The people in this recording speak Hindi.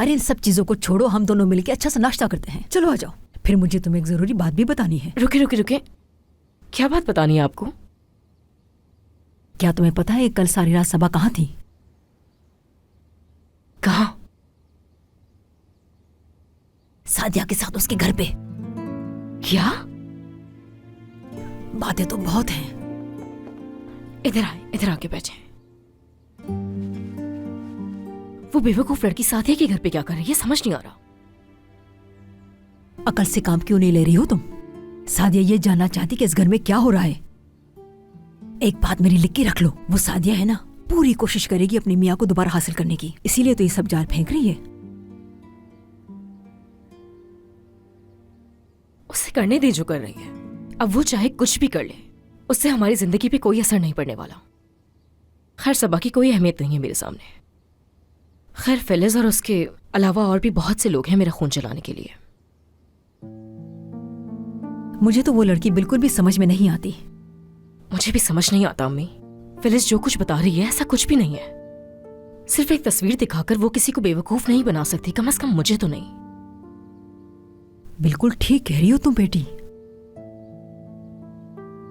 अरे इन सब चीजों को छोड़ो, हम दोनों मिलके अच्छा सा नाश्ता करते हैं। चलो आ जाओ। फिर मुझे तुम्हें एक जरूरी बात भी बतानी है। रुके रुके रुके, क्या बात बतानी है आपको? क्या तुम्हें पता है कल सारी रात सबा कहाँ थी? कहाँ? सादिया के साथ उसके घर पे। क्या? बातें तो बहुत हैं। इधर आए, इधर आके बैठे। वो बेवकूफ लड़की सादिया के घर पे क्या कर रही है, समझ नहीं आ रहा। अकल से काम क्यों नहीं ले रही हो तुम? सादिया ये जानना चाहती कि इस घर में क्या हो रहा है। एक बात मेरी लिख के रख लो, वो सादिया है ना, पूरी कोशिश करेगी अपनी मियाँ को दोबारा हासिल करने की, इसीलिए तो ये सब जाल फेंक रही है। उसे करने दे जो कर रही है। अब वो चाहे कुछ भी कर ले, उससे हमारी जिंदगी पे कोई असर नहीं पड़ने वाला। खैर सबा की कोई अहमियत नहीं है मेरे सामने। खैर फिलिज और उसके अलावा और भी बहुत से लोग हैं मेरा खून चलाने के लिए। मुझे तो वो लड़की बिल्कुल भी समझ में नहीं आती। मुझे भी समझ नहीं आता अम्मी। फिलिज जो कुछ बता रही है ऐसा कुछ भी नहीं है। सिर्फ एक तस्वीर दिखाकर वो किसी को बेवकूफ नहीं बना सकती, कम से कम मुझे तो नहीं। बिल्कुल ठीक कह रही हो तुम बेटी।